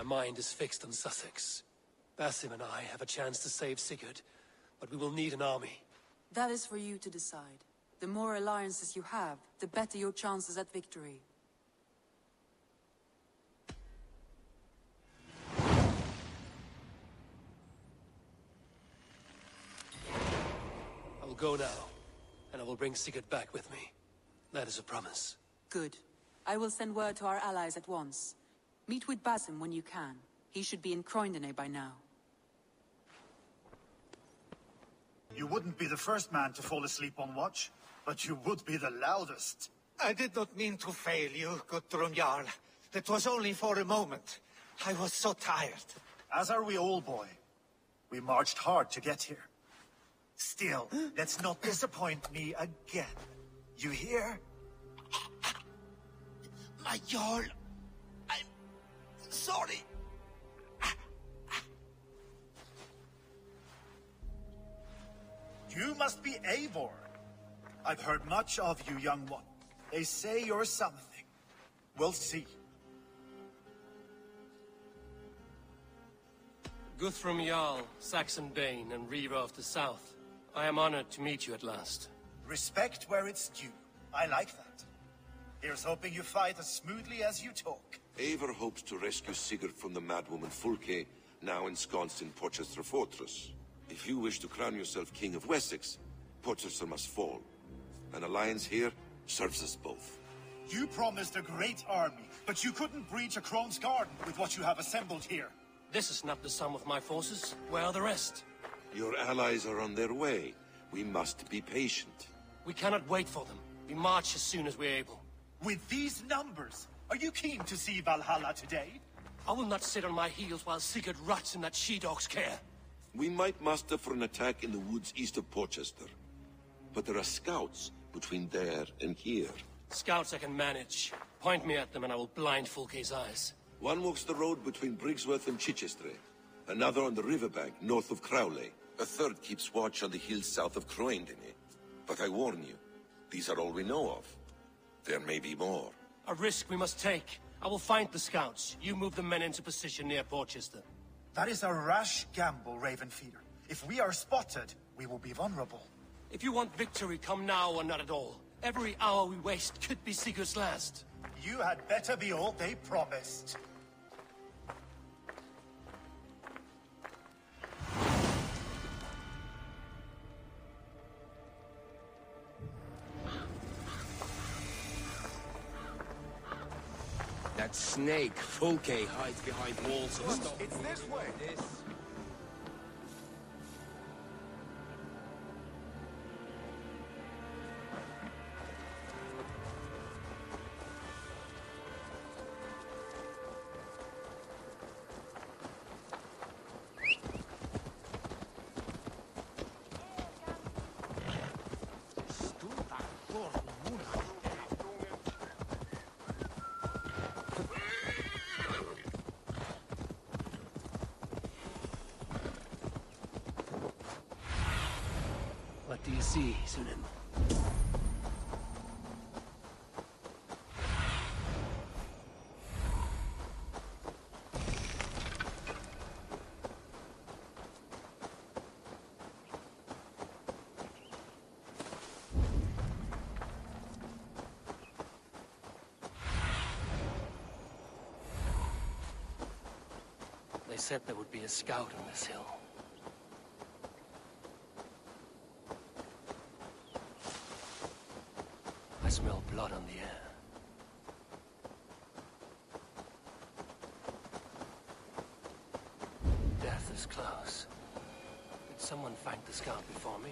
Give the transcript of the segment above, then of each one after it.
My mind is fixed on Sussex. Basim and I have a chance to save Sigurd, but we will need an army. That is for you to decide. The more alliances you have, the better your chances at victory. I will go now, and I will bring Sigurd back with me. That is a promise. Good. I will send word to our allies at once. Meet with Basim when you can. He should be in Croydon by now. You wouldn't be the first man to fall asleep on watch, but you would be the loudest. I did not mean to fail you, Gudrun Jarl. It was only for a moment. I was so tired. As are we all, boy. We marched hard to get here. Still, let's not disappoint me again. You hear? My Jarl, I'm sorry. You must be Eivor. I've heard much of you, young one. They say you're something. We'll see. Guthrum Jarl, Saxon Bane, and Reaver of the South. I am honored to meet you at last. Respect where it's due. I like that. Here's hoping you fight as smoothly as you talk. Eivor hopes to rescue Sigurd from the madwoman Fulke, now ensconced in Porchester Fortress. If you wish to crown yourself King of Wessex, Porchester must fall. An alliance here serves us both. You promised a great army, but you couldn't breach a Crone's Garden with what you have assembled here. This is not the sum of my forces. Where are the rest? Your allies are on their way. We must be patient. We cannot wait for them. We march as soon as we're able. With these numbers, are you keen to see Valhalla today? I will not sit on my heels while Sigurd rots in that she-dog's care. We might muster for an attack in the woods east of Porchester. But there are scouts between there and here. Scouts I can manage. Point me at them and I will blind Fulke's eyes. One walks the road between Briggsworth and Chichester. Another on the riverbank north of Crowley. A third keeps watch on the hills south of Croydon. But I warn you, these are all we know of. There may be more. A risk we must take. I will find the scouts. You move the men into position near Porchester. That is a rash gamble, Ravenfeeder. If we are spotted, we will be vulnerable. If you want victory, come now or not at all. Every hour we waste could be Sigurd's last. You had better be all they promised. That snake, Fulke, hides behind walls of stone. It's this way. What do you see, Sunan? They said there would be a scout on this hill. I smell blood on the air. Death is close. Did someone find the scout before me?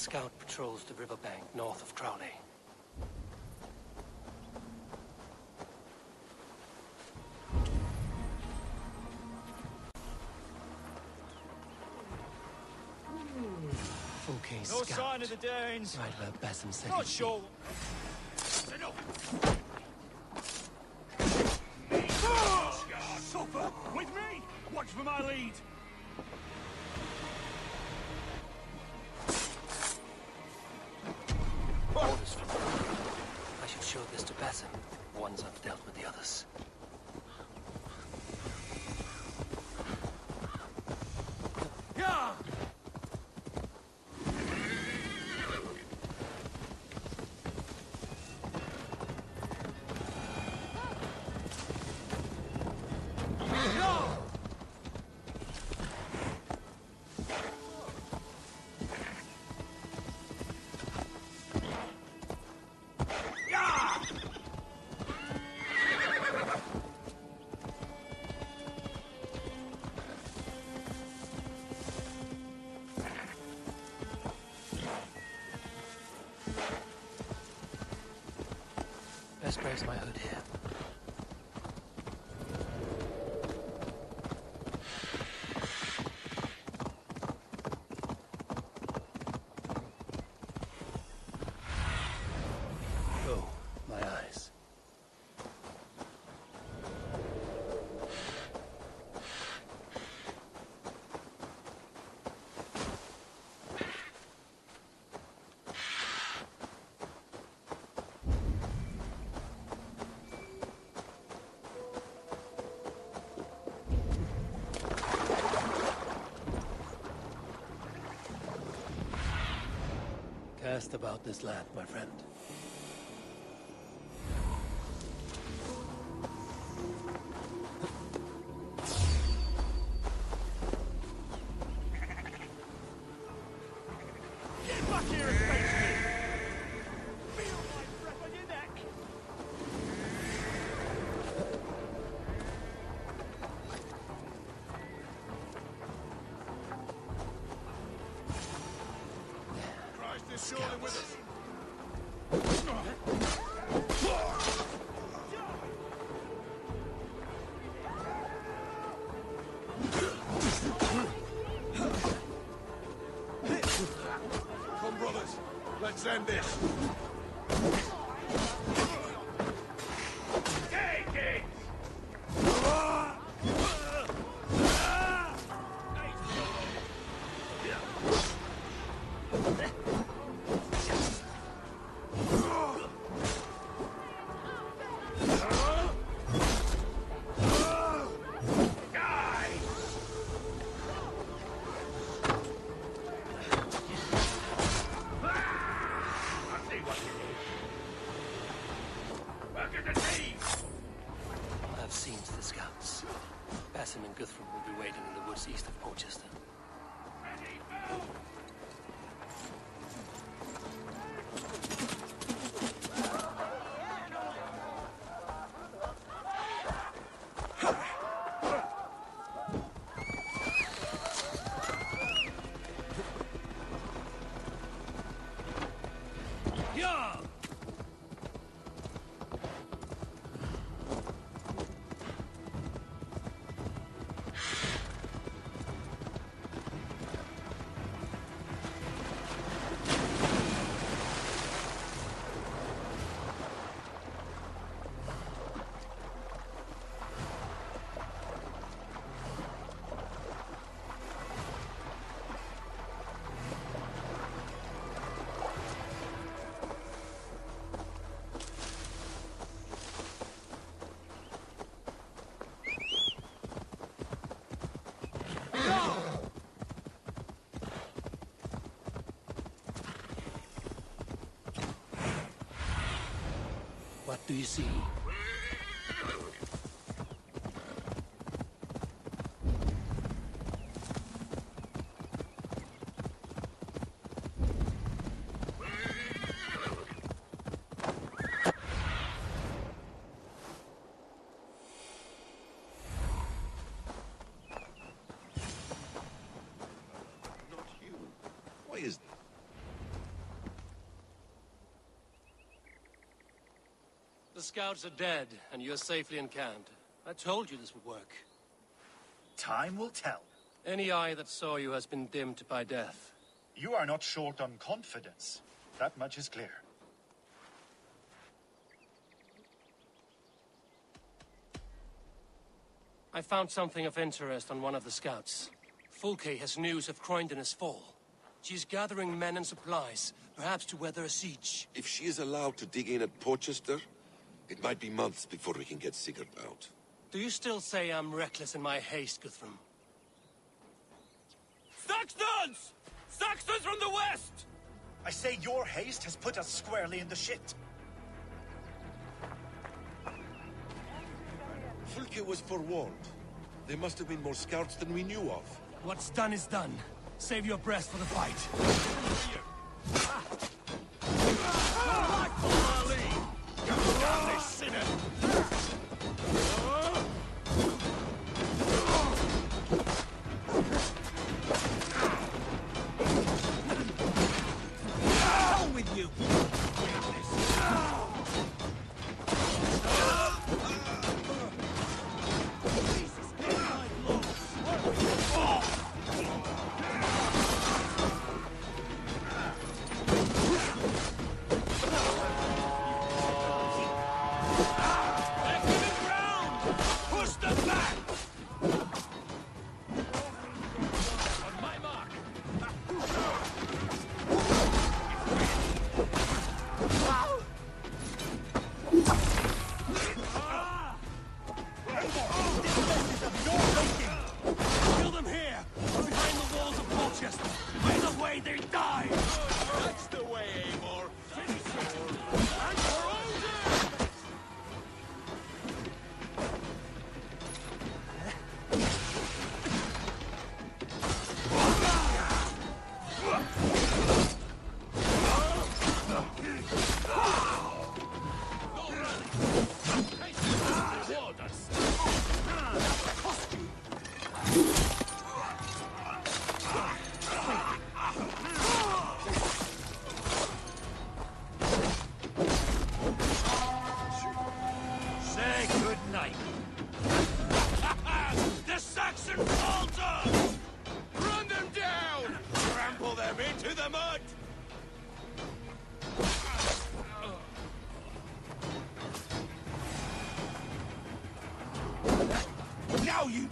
scout patrols the riverbank north of Crowley. Okay, No scout. sign of the Danes. Right where Basim said Not he'd be. sure. Suffer! With me! Watch for my lead! Orders from me. I should show this to Basim once I've dealt with the others. Yeah! Best brace my hood here. Oh, my eyes. Cast about this land, my friend. Get back here and face me! Feel my breath on your neck! Christ is surely with us! Come, brothers. Let's end this. Take it! I'll have seen to the scouts. Basim and Guthrum will be waiting in the woods east of Porchester. Yeah! What do you see? Not you. Why is this? scouts are dead, and you're safely encamped. I told you this would work. Time will tell. Any eye that saw you has been dimmed by death. You are not short on confidence. That much is clear. I found something of interest on one of the scouts. Fulke has news of Croydon's fall. She's gathering men and supplies, perhaps to weather a siege. If she is allowed to dig in at Porchester, it might be months before we can get Sigurd out. Do you still say I'm reckless in my haste, Guthrum? Saxons! Saxons from the west! I say your haste has put us squarely in the shit. Fulke was forewarned. There must have been more scouts than we knew of. What's done is done. Save your breath for the fight. Hell with you! Kill them here! Behind the walls of Porchester! By the way they die! That's the way, Eivor! Finish it! And for Odin! Say good night. The Saxon falter! Run them down! Trample them into the mud! Now you...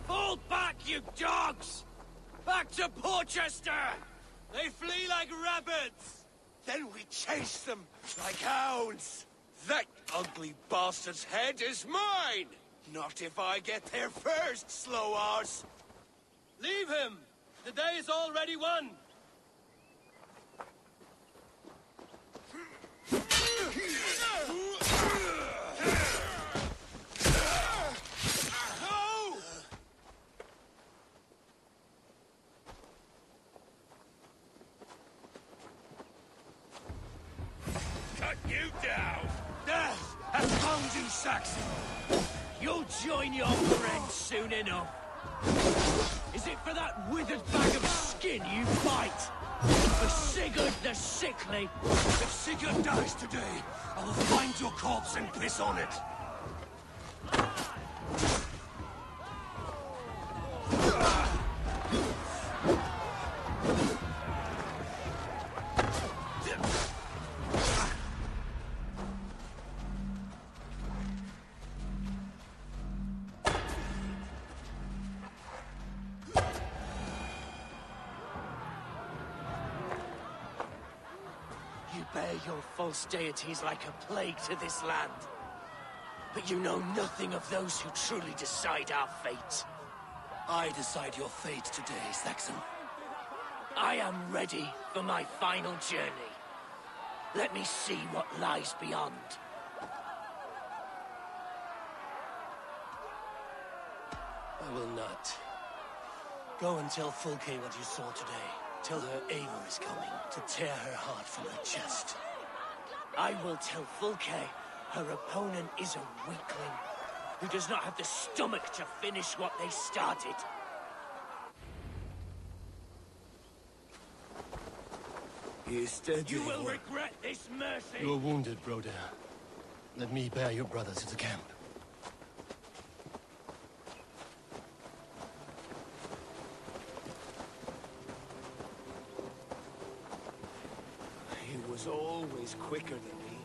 Fall back, you dogs! Back to Porchester! They flee like rabbits! Then we chase them like hounds! That ugly bastard's head is mine! Not if I get there first, slow arse! Leave him! The day is already won! No! Cut you down! Has found you, Saxon! You'll join your friends soon enough! Is it it for that withered bag of skin you bite? For Sigurd the Sickly? If Sigurd dies today, I will find your corpse and piss on it. You bear your false deities like a plague to this land. But you know nothing of those who truly decide our fate. I decide your fate today, Saxon. I am ready for my final journey. Let me see what lies beyond. I will not. Go and tell Fulke what you saw today. Tell her Eivor is coming to tear her heart from her chest. I will tell Fulke her opponent is a weakling who does not have the stomach to finish what they started. He is dead, You will Eivor. regret this mercy. You are wounded, Broder. Let me bear your brother to the camp. He was always quicker than me.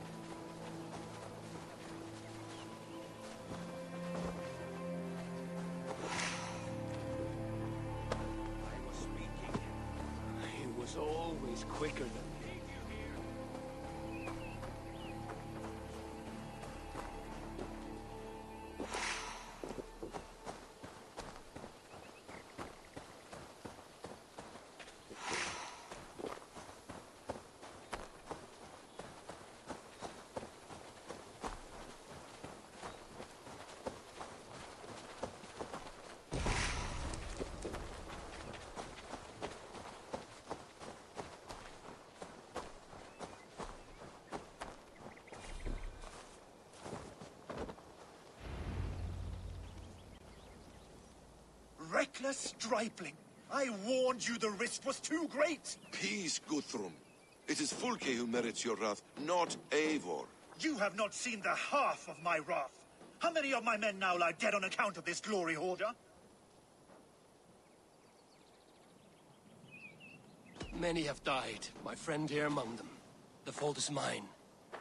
I was speaking. He was always quicker than me. Reckless stripling! I warned you the risk was too great! Peace, Guthrum. It is Fulke who merits your wrath, not Eivor. You have not seen the half of my wrath. How many of my men now lie dead on account of this glory hoarder? Many have died, my friend here among them. The fault is mine.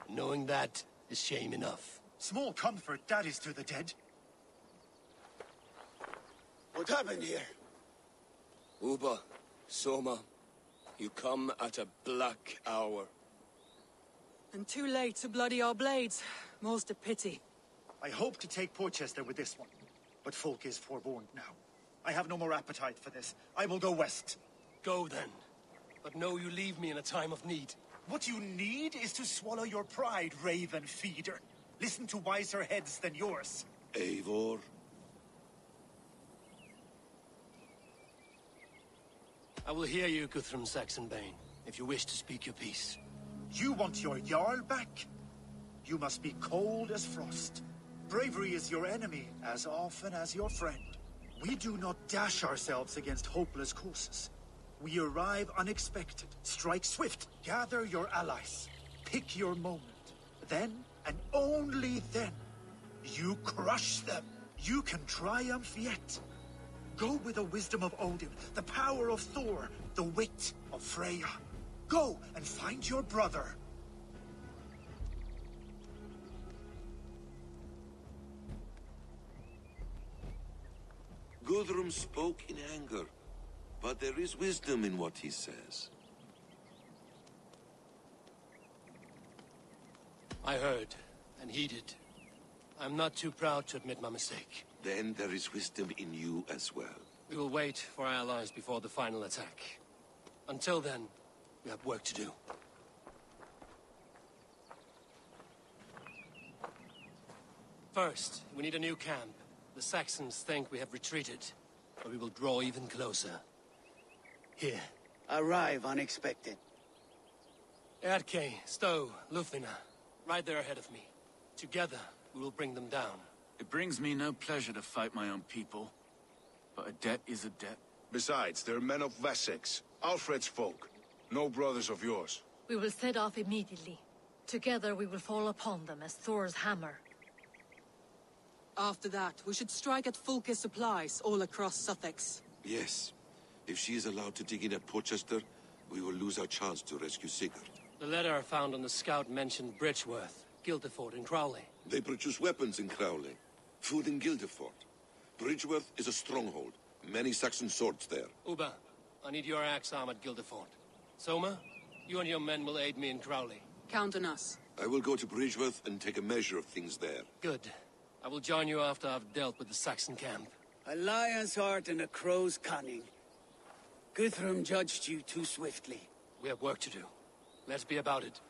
Knowing that is shame enough. Small comfort that is to the dead. What happened here? Uba, Soma, you come at a black hour. And too late to bloody our blades. Most a pity. I hope to take Porchester with this one, but Folk is forewarned now. I have no more appetite for this. I will go west. Go then. But know you leave me in a time of need. What you need is to swallow your pride, raven feeder. Listen to wiser heads than yours. Eivor? I will hear you, Guthrum Saxonbane, if you wish to speak your piece. You want your Jarl back? You must be cold as frost. Bravery is your enemy as often as your friend. We do not dash ourselves against hopeless courses. We arrive unexpected, strike swift, gather your allies, pick your moment. Then, and only then, you crush them. You can triumph yet. Go with the wisdom of Odin, the power of Thor, the wit of Freya. Go and find your brother. Guthrum spoke in anger, but there is wisdom in what he says. I heard and heeded. I'm not too proud to admit my mistake. Then there is wisdom in you as well. We will wait for our allies before the final attack. Until then, we have work to do. First, we need a new camp. The Saxons think we have retreated, but we will draw even closer. Here. Arrive unexpected. Erke, Stowe, Lufina, right there ahead of me. Together, we will bring them down. It brings me no pleasure to fight my own people, but a debt is a debt. Besides, they're men of Wessex, Alfred's folk. No brothers of yours. We will set off immediately. Together we will fall upon them as Thor's hammer. After that, we should strike at Fulke's supplies all across Sussex. Yes. If she is allowed to dig in at Portchester, we will lose our chance to rescue Sigurd. The letter found on the scout mentioned Bridgeworth, Guildeford, and Crowley. They produce weapons in Crowley, food in Guildeford. Bridgeworth is a stronghold. Many Saxon swords there. Uba, I need your axe arm at Guildeford. Soma, you and your men will aid me in Crowley. Count on us. I will go to Bridgeworth and take a measure of things there. Good. I will join you after I've dealt with the Saxon camp. A lion's heart and a crow's cunning. Guthrum judged you too swiftly. We have work to do. Let's be about it.